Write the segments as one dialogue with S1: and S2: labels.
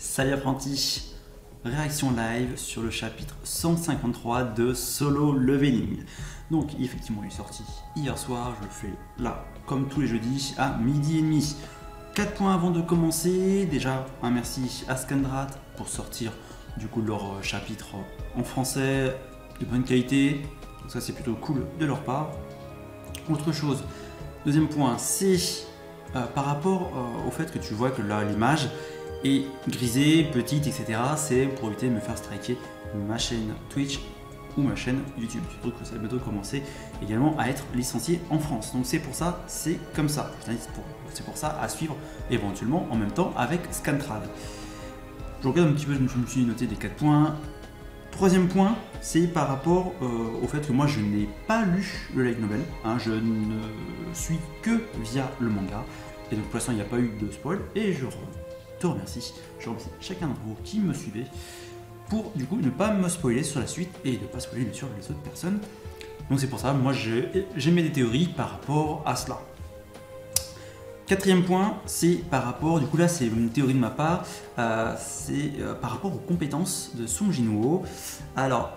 S1: Salut apprenti, réaction live sur le chapitre 153 de Solo Leveling. Donc effectivement il est sorti hier soir, je le fais là comme tous les jeudis à 12h30. 4 points avant de commencer, déjà un merci à Scandrat pour sortir du coup leur chapitre en français de bonne qualité, donc ça c'est plutôt cool de leur part. Autre chose, deuxième point, c'est par rapport au fait que tu vois que là l'image est grisée, petite, etc. C'est pour éviter de me faire striker ma chaîne Twitch ou ma chaîne YouTube. Surtout que ça va bientôt commencer également à être licencié en France. Donc c'est pour ça, c'est comme ça. C'est pour ça à suivre éventuellement en même temps avec Scantrad. Je regarde un petit peu, je me suis noté des 4 points. Troisième point, c'est par rapport au fait que moi je n'ai pas lu le light novel, hein, je ne suis que via le manga, et donc pour l'instant il n'y a pas eu de spoil, et je te remercie, je remercie chacun d'entre vous qui me suivait, pour du coup ne pas me spoiler sur la suite, et ne pas spoiler bien sûr les autres personnes, donc c'est pour ça, moi j'ai mis des théories par rapport à cela. Quatrième point, c'est par rapport, du coup là c'est une théorie de ma part, c'est par rapport aux compétences de Song Jinwoo. Alors,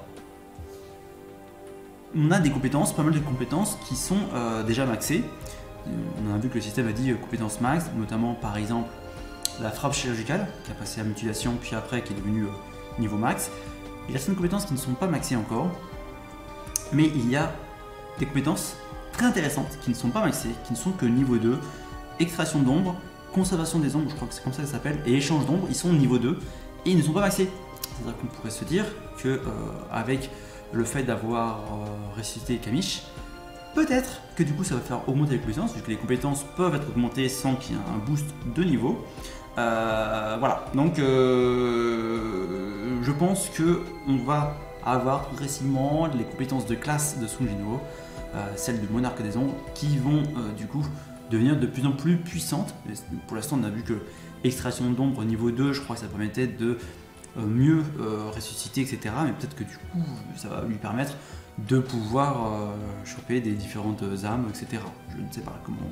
S1: on a des compétences, pas mal de compétences qui sont déjà maxées. On a vu que le système a dit compétences max, notamment par exemple la frappe chirurgicale, qui a passé à mutilation, puis après qui est devenue niveau max. Il y a certaines compétences qui ne sont pas maxées encore, mais il y a des compétences très intéressantes qui ne sont pas maxées, qui ne sont que niveau 2. Extraction d'ombre, conservation des ombres, je crois que c'est comme ça que ça s'appelle, et échange d'ombre, ils sont au niveau 2 et ils ne sont pas maxés. C'est-à-dire qu'on pourrait se dire que avec le fait d'avoir ressuscité Kamish, peut-être que du coup ça va faire augmenter les compétences, vu que les compétences peuvent être augmentées sans qu'il y ait un boost de niveau. Voilà, donc je pense que on va avoir progressivement les compétences de classe de Song Jinwoo, celles de monarque des ombres, qui vont du coup devenir de plus en plus puissante. Pour l'instant on a vu que extraction d'ombre niveau 2, je crois que ça permettait de mieux ressusciter, etc. Mais peut-être que du coup ça va lui permettre de pouvoir choper des différentes âmes, etc. Je ne sais pas comment.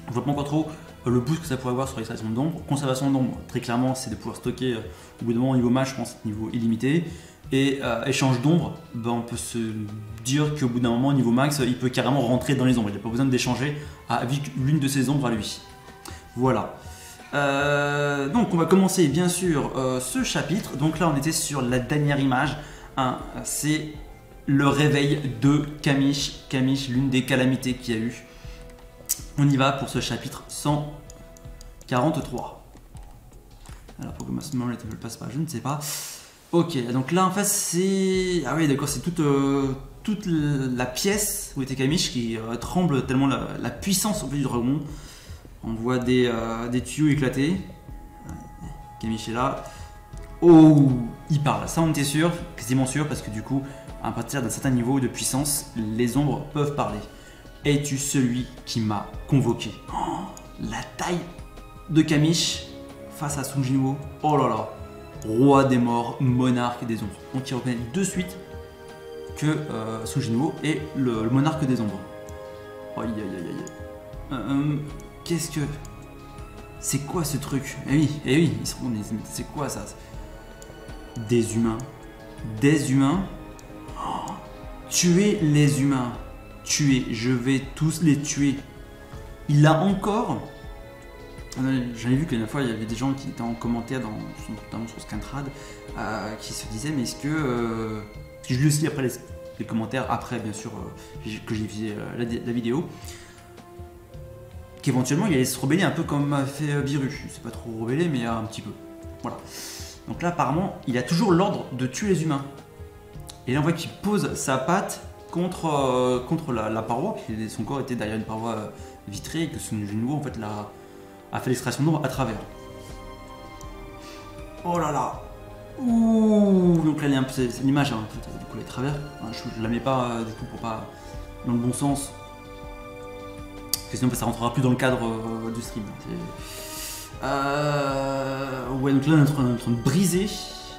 S1: Je vois pas encore trop le boost que ça pourrait avoir sur l'extraction d'ombre. Conservation d'ombre, très clairement c'est de pouvoir stocker au bout d'un moment au niveau match, je pense niveau illimité. Et échange d'ombre, ben, on peut se dire qu'au bout d'un moment, au niveau max, il peut carrément rentrer dans les ombres. Il n'a pas besoin d'échanger avec l'une de ses ombres à lui. Voilà. Donc on va commencer bien sûr ce chapitre. Donc là on était sur la dernière image. Hein, c'est le réveil de Kamish. Kamish, l'une des calamités qu'il y a eu. On y va pour ce chapitre 143. Alors pourquoi ma ne le passe pas, je ne sais pas. Ok, donc là en fait c'est... Ah oui d'accord, c'est toute la pièce où était Kamish qui tremble tellement la puissance au plus du dragon. On voit des tuyaux éclater. Kamish est là. Oh, il parle, ça on était sûr, quasiment sûr, parce que du coup, à partir d'un certain niveau de puissance, les ombres peuvent parler. Es-tu celui qui m'a convoqué? Oh, la taille de Kamish face à Song Jinwoo. Oh là là. Roi des morts, monarque des ombres. Donc il reconnaît de suite que Song Jinwoo est le monarque des ombres. Aïe aïe aïe. Qu'est-ce que... C'est quoi ce truc? Eh oui, ils seront... C'est quoi ça? Des humains. Des humains? Oh, tuer les humains. Tuer, je vais tous les tuer. Il a encore... J'avais vu que la dernière fois il y avait des gens qui étaient en commentaire, notamment sur Scantrad, qui se disaient mais est-ce que... parce que je lis aussi après les commentaires, après bien sûr que j'ai vu la vidéo, qu'éventuellement il allait se rebeller un peu comme a fait Virus. Je ne sais pas trop rebeller mais un petit peu. Voilà. Donc là apparemment il a toujours l'ordre de tuer les humains. Et là on voit qu'il pose sa patte contre la paroi, puis son corps était derrière une paroi vitrée et que son genou en fait a fait l'extraction d'ombre à travers. Oh là là. Ouh. Donc là c'est l'image, hein, en fait, du coup elle est à travers. Je la mets pas du coup pour pas dans le bon sens. Parce que sinon ça rentrera plus dans le cadre du stream. Ouais donc là on est en train de briser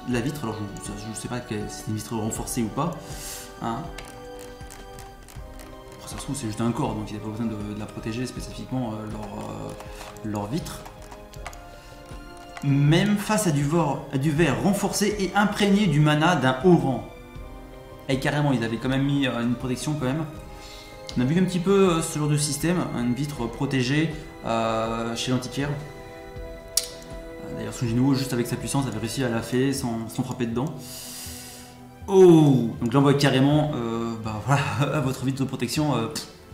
S1: la vitre. Alors je sais pas si c'est une vitre renforcée ou pas. Hein. Ça se trouve c'est juste un corps, donc il n'y a pas besoin de la protéger spécifiquement leur vitre. même face à du verre renforcé et imprégné du mana d'un haut rang. Et carrément, ils avaient quand même mis une protection quand même. On a vu un petit peu ce genre de système, une vitre protégée chez l'antiquaire. D'ailleurs, Sun Jinwoo, juste avec sa puissance, avait réussi à la faire sans frapper dedans. Oh, donc là on voit carrément, voilà, votre vitre de protection,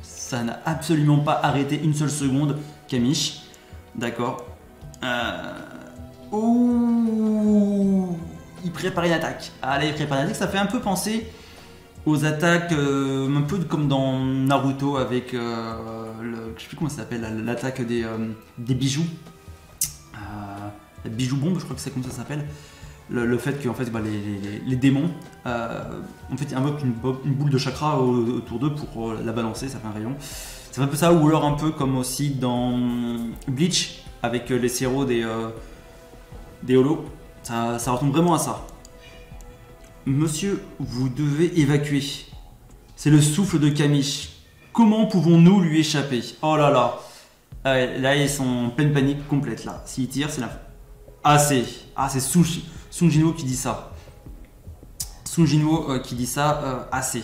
S1: ça n'a absolument pas arrêté une seule seconde, Kamish. D'accord. Oh, il prépare une attaque. Allez, il prépare une attaque. Ça fait un peu penser aux attaques, un peu comme dans Naruto avec, je sais plus comment ça s'appelle, l'attaque des bijoux. Bijoux bombe, je crois que c'est comme ça s'appelle. Le fait que en fait, les démons en fait, invoquent une boule de chakra autour d'eux pour la balancer, ça fait un rayon. C'est un peu ça, ou alors un peu comme aussi dans Bleach avec les sirop des holos. Ça ressemble vraiment à ça. Monsieur, vous devez évacuer. C'est le souffle de Kamish. Comment pouvons-nous lui échapper? Oh là là. Là, ils sont en pleine panique complète là. S'il tire, c'est la fin. C'est Sun Jinwoo qui dit ça. Sun Jinwoo qui dit ça, assez.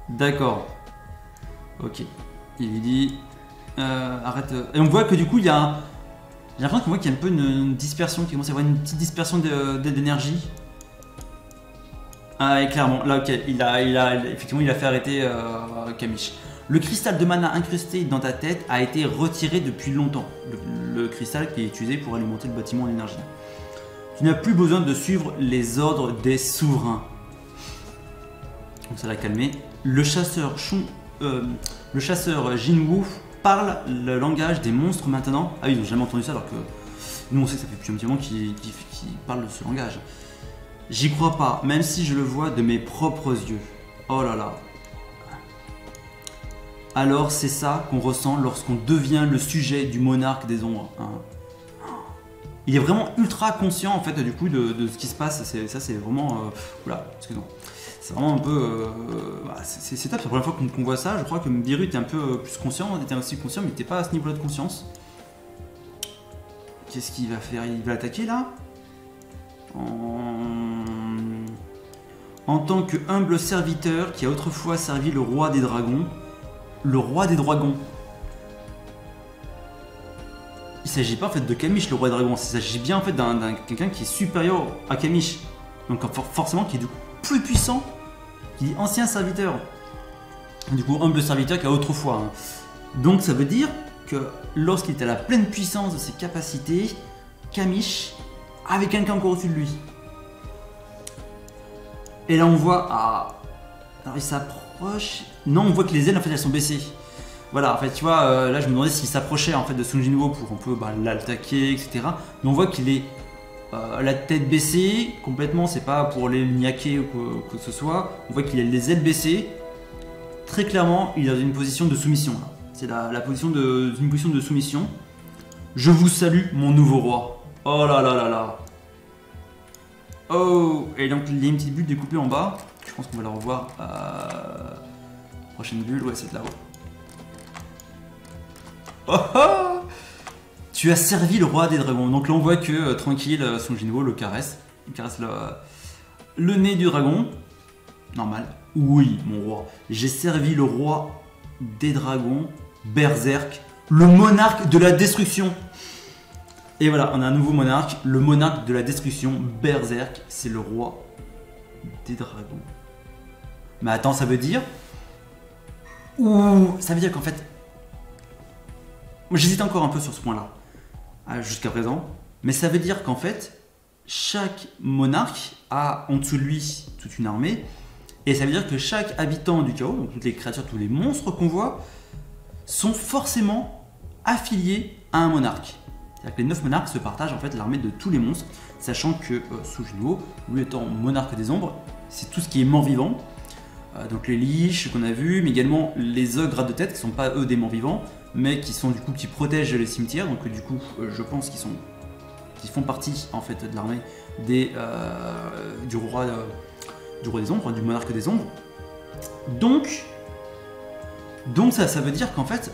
S1: D'accord. Ok. Il lui dit arrête. Et on voit que du coup il y a j'ai l'impression qu'on voit qu'il y a un peu une dispersion, qui commence à y avoir une petite dispersion d'énergie. Et clairement, là ok, effectivement il a fait arrêter Kamish. Le cristal de mana incrusté dans ta tête a été retiré depuis longtemps. Le cristal qui est utilisé pour alimenter le bâtiment en énergie. Tu n'as plus besoin de suivre les ordres des souverains. Donc ça l'a calmé. Le chasseur Jinwoo parle le langage des monstres maintenant. Ah oui, ils n'ont jamais entendu ça alors que nous on sait que ça fait depuis un petit moment qu'ils parlent de ce langage. J'y crois pas, même si je le vois de mes propres yeux. Oh là là. Alors c'est ça qu'on ressent lorsqu'on devient le sujet du monarque des ombres. Hein. Il est vraiment ultra conscient en fait du coup de ce qui se passe. Ça c'est vraiment... oula, excuse-moi. C'est vraiment un peu... c'est top, c'est la première fois qu'on voit ça. Je crois que Biru était un peu plus conscient, était aussi conscient, mais il n'était pas à ce niveau-là de conscience. Qu'est-ce qu'il va faire? Il va attaquer là en tant que humble serviteur qui a autrefois servi le roi des dragons. Le roi des dragons. Il s'agit pas en fait de Kamish, le roi des dragons. Il s'agit bien en fait d'un quelqu'un qui est supérieur à Kamish. Donc forcément qui est du coup plus puissant, qui est ancien serviteur. Du coup humble serviteur qui a autrefois. Hein. Donc ça veut dire que lorsqu'il était à la pleine puissance de ses capacités, Kamish avait quelqu'un encore au-dessus de lui. Et là on voit... alors il s'approche... Non, on voit que les ailes en fait elles sont baissées. Voilà, en fait tu vois, là je me demandais s'il s'approchait en fait de Sun Jinwoo pour un peu l'attaquer, etc. Mais on voit qu'il est la tête baissée, complètement, c'est pas pour les niaquer ou quoi que ce soit. On voit qu'il a les ailes baissées. Très clairement, il est dans une position de soumission. C'est la position une position de soumission. Je vous salue, mon nouveau roi. Oh là là là là. Oh, et donc il y a une petite bulle découpée en bas. Je pense qu'on va la revoir. Prochaine bulle, ouais, c'est là-haut. Oh oh! Tu as servi le roi des dragons. Donc là, on voit que tranquille, Sun Jinwoo le caresse. Il caresse le nez du dragon. Normal. Oui, mon roi. J'ai servi le roi des dragons, Berserk, le monarque de la destruction. Et voilà, on a un nouveau monarque, le monarque de la destruction, Berserk, c'est le roi des dragons. Mais attends, ça veut dire... Ouh, ça veut dire qu'en fait... J'hésite encore un peu sur ce point-là, jusqu'à présent. Mais ça veut dire qu'en fait, chaque monarque a en dessous de lui toute une armée. Et ça veut dire que chaque habitant du chaos, donc toutes les créatures, tous les monstres qu'on voit, sont forcément affiliés à un monarque. C'est-à-dire que les 9 monarques se partagent en fait l'armée de tous les monstres, sachant que Sun Jinwoo, lui étant monarque des ombres, c'est tout ce qui est mort-vivant. Donc les liches qu'on a vus, mais également les ogres à deux têtes, qui ne sont pas eux des morts-vivants, mais qui sont du coup qui protègent les cimetières. Donc du coup, je pense qu'ils font partie en fait de l'armée du roi des ombres, du monarque des ombres. Donc ça veut dire qu'en fait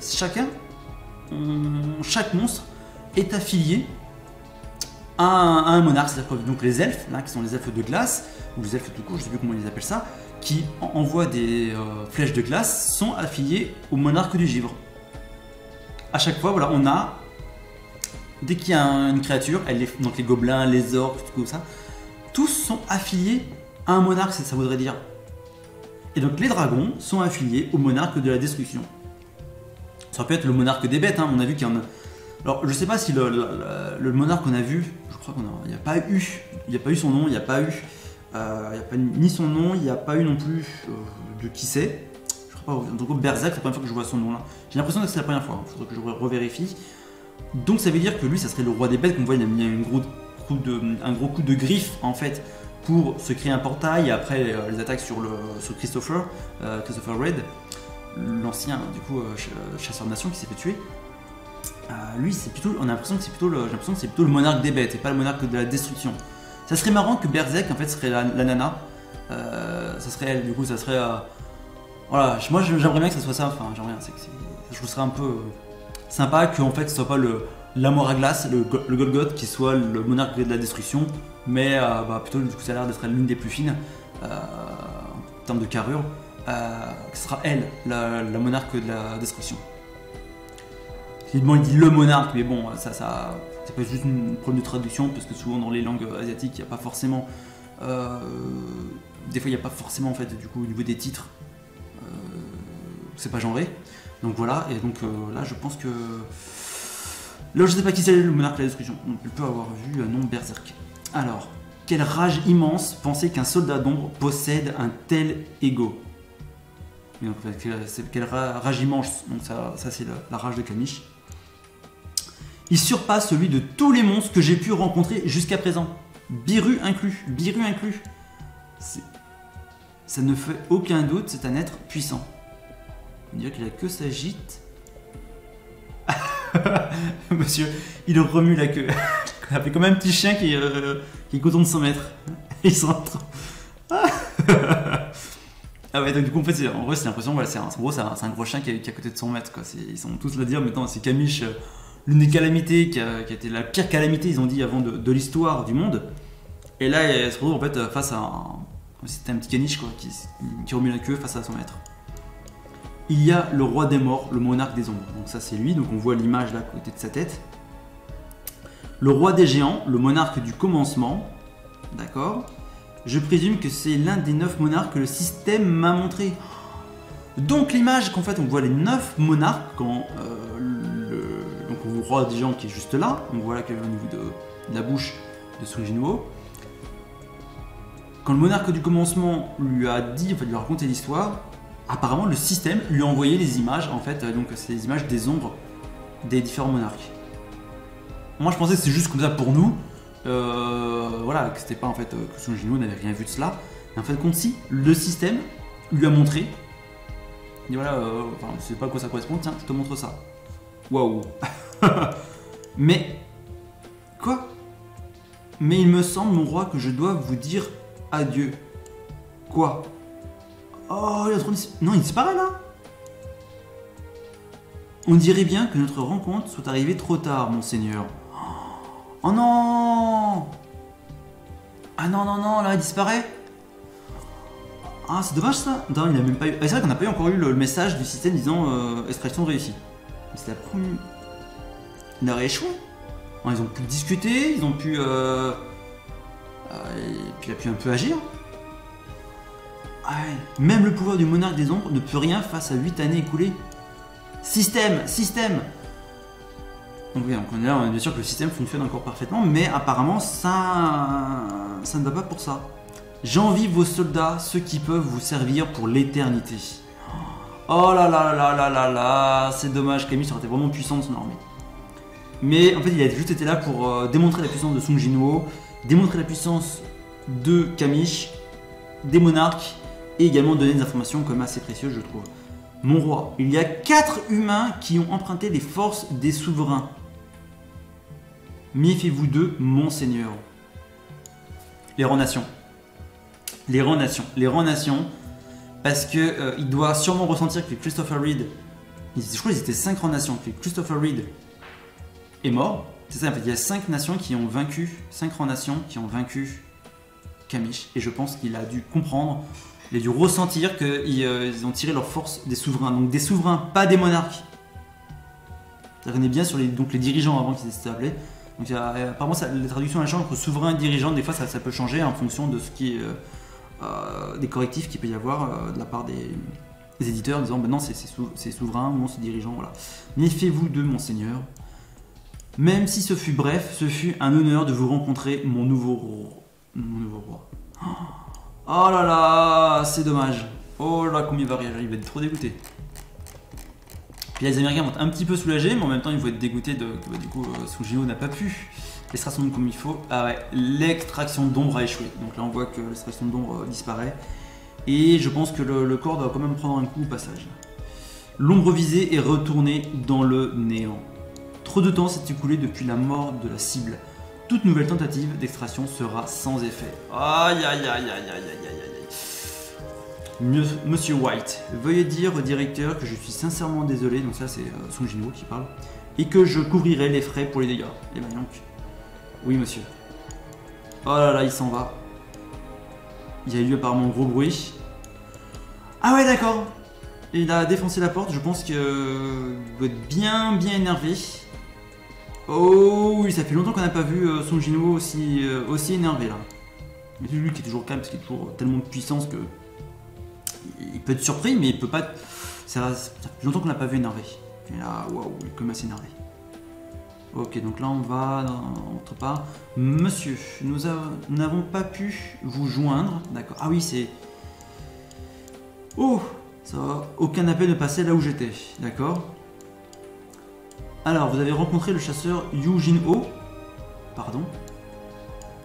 S1: chaque monstre est affilié un monarque, c'est-à-dire que donc les elfes, là, qui sont les elfes de glace, ou les elfes tout court, je sais plus comment ils appellent ça, qui envoient des flèches de glace, sont affiliés au monarque du givre. À chaque fois, voilà, on a, dès qu'il y a une créature, donc les gobelins, les orques, tout ça, tous sont affiliés à un monarque, ça voudrait dire. Et donc les dragons sont affiliés au monarque de la destruction. Ça peut être le monarque des bêtes, hein, on a vu qu'il y en a. Alors je sais pas si le monarque qu'on a vu, je crois il n'y a pas eu son nom, il n'y a pas eu ni son nom, il n'y a pas eu non plus de qui c'est. Je crois pas, donc Berserk, c'est la première fois que je vois son nom là. J'ai l'impression que c'est la première fois, il faudrait que je revérifie. Donc ça veut dire que lui, ça serait le roi des bêtes, qu'on voit, il a mis un gros coup de griffe en fait pour se créer un portail, et après les attaques sur Christopher Red, l'ancien du coup chasseur de nations qui s'est fait tuer. Lui, c'est plutôt, on a l'impression que c'est plutôt le monarque des bêtes et pas le monarque de la destruction. Ça serait marrant que Berserk en fait serait la nana. Ça serait elle, du coup, ça serait. Voilà, moi j'aimerais bien que ça soit ça. Enfin, j'aimerais bien, je trouve ça un peu sympa que en fait ce soit pas l'amour à glace, le Golgoth qui soit le monarque de la destruction, mais plutôt du coup ça a l'air d'être l'une des plus fines en termes de carrure. Ce sera elle, la monarque de la destruction. Évidemment, il dit le monarque, mais bon, ça c'est pas juste une problème de traduction, parce que souvent dans les langues asiatiques, il n'y a pas forcément. Des fois, il n'y a pas forcément, en fait, du coup, au niveau des titres, c'est pas genré. Donc voilà, et donc là, je pense que. Là, je sais pas qui c'est le monarque de la destruction, donc il peut avoir vu un nom Berserk. Alors, quelle rage immense penser qu'un soldat d'ombre possède un tel ego. Et donc, quelle rage immense, donc ça c'est la rage de Kamish. Il surpasse celui de tous les monstres que j'ai pu rencontrer jusqu'à présent. Biru inclus. Ça ne fait aucun doute, c'est un être puissant. On dirait qu'il a que sa gîte. Monsieur, il remue la queue. Il fait comme un petit chien qui est content de s'en mettre. Il s'en trop. Ah ouais, donc du coup, en fait, en vrai, c'est l'impression, voilà, c'est un gros chien qui est à côté de son maître, quoi. Ils sont tous là dire, maintenant, c'est Kamish, l'une des calamités qui a été la pire calamité, ils ont dit, avant de l'histoire du monde. Et là, elle se retrouve en fait face à c'était un petit caniche, quoi, qui remue la queue face à son maître. Il y a le roi des morts, le monarque des ombres. Donc ça, c'est lui, donc on voit l'image là à côté de sa tête. Le roi des géants, le monarque du commencement. D'accord. Je présume que c'est l'un des 9 monarques que le système m'a montré. Donc l'image qu'en fait on voit les 9 monarques quand donc on voit le roi des géants qui est juste là. On voit là au niveau de la bouche de Sung Jinwoo. Quand le monarque du commencement lui a dit, en fait, lui a raconté l'histoire, apparemment le système lui a envoyé les images, en fait, donc c'est les images des ombres des différents monarques. Moi je pensais que c'était juste comme ça pour nous. Voilà, que c'était pas en fait que Sung Jinwoo n'avait rien vu de cela. Mais en fait, compte si le système lui a montré. Il dit voilà, enfin, je sais pas à quoi ça correspond, tiens, je te montre ça. Waouh. Mais quoi? Mais il me semble, mon roi, que je dois vous dire adieu. Quoi? Oh, il a trop non, il disparaît là. On dirait bien que notre rencontre soit arrivée trop tard, monseigneur. Oh non! Ah non, non, non, là il disparaît. Ah, c'est dommage ça. Non, il a même pas eu. Ah, c'est vrai qu'on n'a pas eu encore eu le message du système disant extraction réussie. Mais c'est la première. Il aurait échoué. Non, ils ont pu discuter, ils ont pu. Et puis il a pu un peu agir. Ah ouais. Même le pouvoir du monarque des ombres ne peut rien face à 8 années écoulées. Système! Donc oui, on est bien sûr que le système fonctionne encore parfaitement, mais apparemment ça ne va pas pour ça. J'envie vos soldats, ceux qui peuvent vous servir pour l'éternité. Oh là là là là là là, c'est dommage, Kamish aurait été vraiment puissant de son armée. Mais en fait, il a juste été là pour démontrer la puissance de Sung Jinwoo, démontrer la puissance de Kamish, des monarques, et également donner des informations quand même assez précieuses, je trouve. Mon roi, il y a 4 humains qui ont emprunté les forces des souverains. Méfiez-vous d'eux, monseigneur. Les rangs nations. Parce que il doit sûrement ressentir que Christopher Reed, je crois qu'ils étaient 5 rangs nations, que Christopher Reed est mort. C'est ça, en fait, il y a 5 nations qui ont vaincu, 5 grandes nations qui ont vaincu Kamish. Et je pense qu'il a dû comprendre, il a dû ressentir qu'ils ont tiré leur force des souverains. Donc des souverains, pas des monarques. Ça revenait bien sur les dirigeants avant qu'ils étaient appelés. Donc apparemment, la traduction elle change entre souverain et dirigeant. Des fois, ça peut changer en fonction de ce qui est des correctifs qu'il peut y avoir de la part des éditeurs, disant ben non, c'est souverain ou non, c'est dirigeant. Voilà. Méfiez-vous de monseigneur. Même si ce fut bref, ce fut un honneur de vous rencontrer, mon nouveau roi. Oh là là, c'est dommage. Oh là, combien il va rire, il va être trop dégoûté. Puis les Américains vont être un petit peu soulagés, mais en même temps ils vont être dégoûtés que du coup Sungino n'a pas pu l'extraction d'ombre comme il faut. Ah ouais, l'extraction d'ombre a échoué. Donc là on voit que l'extraction d'ombre disparaît. Et je pense que le corps doit quand même prendre un coup au passage. L'ombre visée est retournée dans le néant. Trop de temps s'est écoulé depuis la mort de la cible. Toute nouvelle tentative d'extraction sera sans effet. Aïe aïe aïe aïe aïe aïe aïe aïe. Monsieur White, veuillez dire au directeur que je suis sincèrement désolé, donc ça c'est Sungino qui parle, et que je couvrirai les frais pour les dégâts. Et ben donc, oui monsieur. Oh là là, il s'en va. Il y a eu apparemment un gros bruit. Ah ouais d'accord. Il a défoncé la porte, je pense qu'il doit être bien énervé. Oh oui, ça fait longtemps qu'on n'a pas vu Sungino aussi énervé là. Mais lui qui est toujours calme parce qu'il a toujours tellement de puissance que il peut être surpris mais il peut pas. Ça fait longtemps qu'on n'a pas vu énervé. Et là, waouh, il est quand même assez énervé. Ok, donc là on va dans autre part. Monsieur, nous n'avons pas pu vous joindre. D'accord. Ah oui, c'est. Oh, ça va. Aucun appel ne passait là où j'étais. D'accord. Alors, vous avez rencontré le chasseur Yu Jin-ho. Pardon.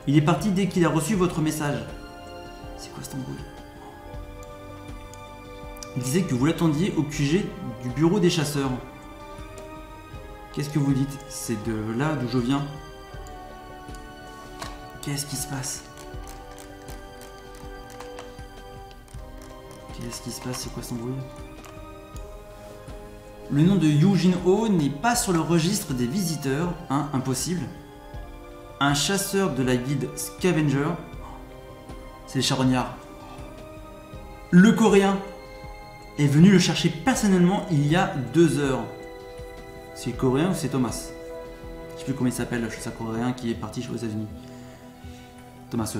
S1: Il est parti dès qu'il a reçu votre message. C'est quoi cet embrouille? Il disait que vous l'attendiez au QG du bureau des chasseurs. Qu'est-ce que vous dites? C'est de là d'où je viens. Qu'est-ce qui se passe? Qu'est-ce qui se passe? C'est quoi cet embrouille? Le nom de Yu Jin-ho n'est pas sur le registre des visiteurs, hein, impossible. Un chasseur de la guilde Scavenger, c'est les charognards. Le coréen est venu le chercher personnellement il y a 2 heures. C'est le coréen ou c'est Thomas? Je sais plus comment il s'appelle, le chasseur coréen qui est parti aux États-Unis. Thomas. Ça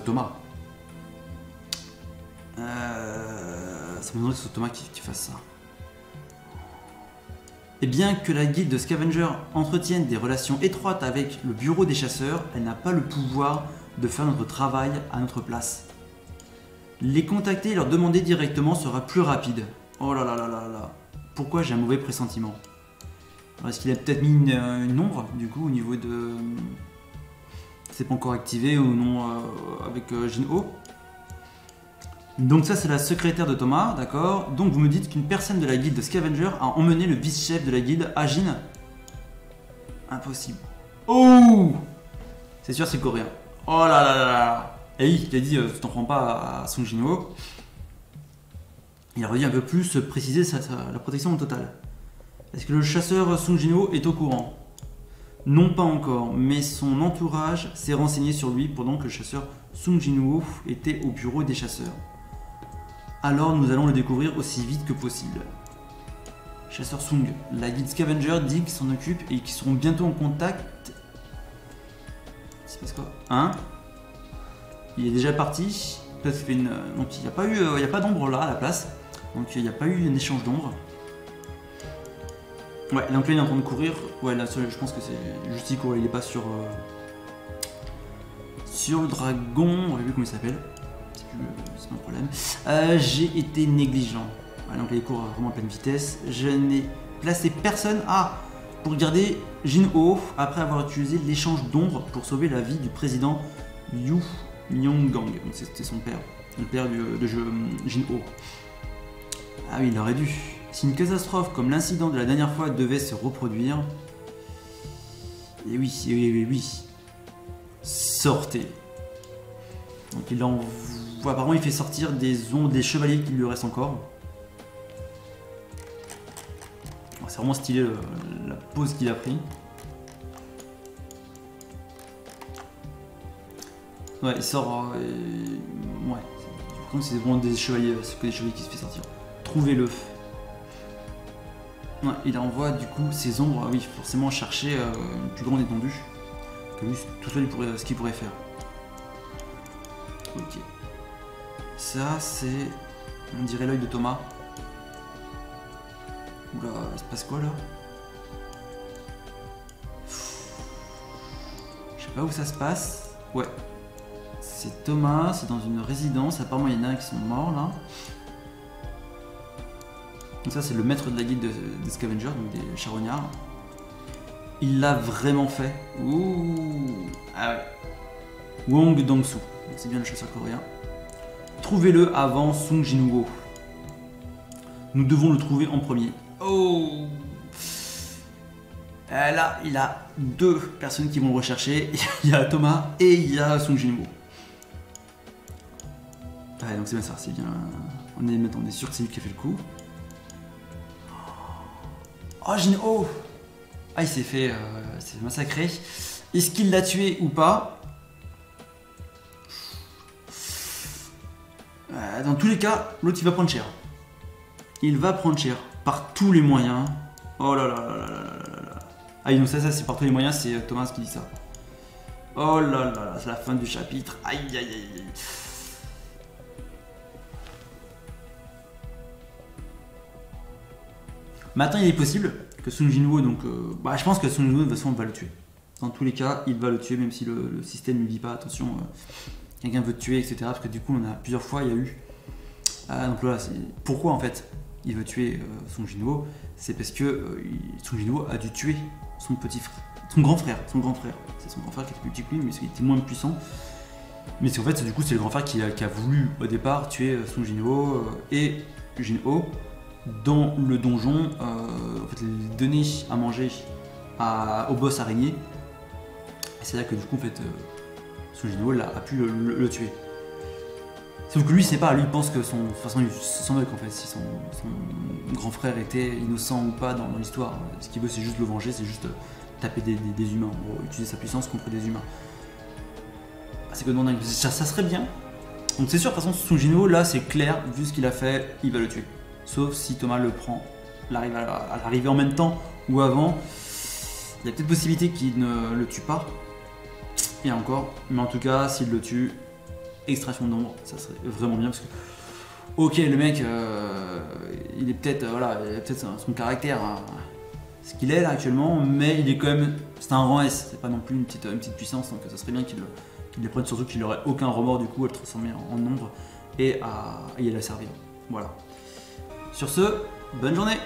S1: me demande que c'est Thomas qui fasse ça. Et bien que la guilde de Scavenger entretienne des relations étroites avec le bureau des chasseurs, elle n'a pas le pouvoir de faire notre travail à notre place. Les contacter et leur demander directement sera plus rapide. Oh là là là là là. Pourquoi j'ai un mauvais pressentiment? Est-ce qu'il a peut-être mis une ombre du coup au niveau de... C'est pas encore activé ou non avec Jin-ho. Donc ça c'est la secrétaire de Thomas, d'accord. Donc vous me dites qu'une personne de la guilde de Scavenger a emmené le vice-chef de la guilde, Ajin. Impossible. Oh, c'est sûr c'est coréen. Oh là là là là. Et il a dit tu t'en prends pas à Sungino. Il aurait dû un peu plus préciser la protection totale. Est-ce que le chasseur Sungino est au courant? Non, pas encore, mais son entourage s'est renseigné sur lui pendant que le chasseur Sungino était au bureau des chasseurs. Alors nous allons le découvrir aussi vite que possible. Chasseur Sung, la guilde Scavenger dit qu'ils s'en occupent et qu'ils seront bientôt en contact. Il se passe quoi? Hein? Il est déjà parti. Peut-être qu'il fait une... Donc il n'y a pas eu, il n'y a pas d'ombre là à la place. Donc il n'y a pas eu un échange d'ombre. Ouais, donc là il est en train de courir. Ouais, là je pense que c'est juste il court, il n'est pas sur le dragon. On va vu comment il s'appelle. C'est pas un problème. J'ai été négligent. Ouais, donc là il court vraiment à pleine vitesse. Je n'ai placé personne pour garder Jin-ho après avoir utilisé l'échange d'ombre pour sauver la vie du président Yu Myung-gang. Donc c'était son père, le père de Jin-ho. Ah oui, il aurait dû. Si une catastrophe comme l'incident de la dernière fois devait se reproduire... Et oui. Sortez. Donc il en... Apparemment il fait sortir des chevaliers qui lui restent encore. C'est vraiment stylé la pause qu'il a pris. Ouais, il sort. Ouais. Par contre, c'est vraiment des chevaliers, c'est que des chevaliers qui se fait sortir. Trouvez-le. Ouais, il envoie du coup ses ombres, oui, forcément chercher une plus grande étendue que lui, tout seul, ce qu'il pourrait faire. Ok. Ça, c'est. On dirait l'œil de Thomas. Oula, il se passe quoi là? Je sais pas où ça se passe. Ouais. C'est Thomas, c'est dans une résidence. Apparemment, il y en a qui sont morts là. Donc ça, c'est le maître de la guilde des Scavengers, donc des charognards. Il l'a vraiment fait. Ouh. Ah ouais. Wong Dong-soo. C'est bien le chasseur coréen. Trouvez-le avant Sung Jin-woo. Nous devons le trouver en premier. Oh. Là, il a deux personnes qui vont le rechercher. Il y a Thomas et il y a Sung Jin-woo. Ouais, donc c'est bien ça, c'est bien. On est sûr que c'est lui qui a fait le coup. Oh, Jin-ho. Ah, il s'est fait massacrer. Est-ce qu'il l'a tué ou pas? Dans tous les cas, l'autre il va prendre cher. Il va prendre cher par tous les moyens. Oh là là là là là là là. Ah, donc ça c'est par tous les moyens, c'est Thomas qui dit ça. Oh là là là, c'est la fin du chapitre. Aïe aïe aïe aïe. Maintenant, il est possible que Sung Jin-woo, donc, je pense que Sung Jin-woo de toute façon va le tuer. Dans tous les cas, il va le tuer, même si le système ne lui dit pas attention, quelqu'un veut te tuer, etc. Parce que du coup, on a plusieurs fois, il y a eu. Donc là, pourquoi en fait il veut tuer Sung Jin-woo? C'est parce que Sung Jin-woo a dû tuer son petit frère, son grand frère. C'est son grand frère qui était plus petit que lui, mais qui était moins puissant. Mais c'est en fait, du coup, c'est le grand frère qui a voulu au départ tuer Sung Jin-woo et Jin-ho. Dans le donjon, en fait, donner à manger au boss araignée. C'est-à-dire que du coup, en fait, Sung Jin-woo a pu le tuer. Sauf que lui, c'est pas, lui il pense que son mec en fait, si son grand frère était innocent ou pas dans l'histoire. Ce qu'il veut, c'est juste le venger, c'est juste taper des humains, utiliser sa puissance contre des humains. C'est que non, ça serait bien. Donc c'est sûr, de toute façon, Sung Jin-woo, là, c'est clair, vu ce qu'il a fait, il va le tuer. Sauf si Thomas le prend, arrive à l'arriver en même temps ou avant. Il y a peut-être possibilité qu'il ne le tue pas. Et encore, mais en tout cas, s'il le tue, extraction d'ombre, ça serait vraiment bien parce que. Ok, le mec, il est peut-être, son caractère, ce qu'il est là actuellement, mais il est quand même, c'est un rang S, c'est pas non plus une petite puissance, donc ça serait bien qu'il le prenne, surtout qu'il n'aurait aucun remords du coup à le transformer en ombre et à la servir. Voilà. Sur ce, bonne journée!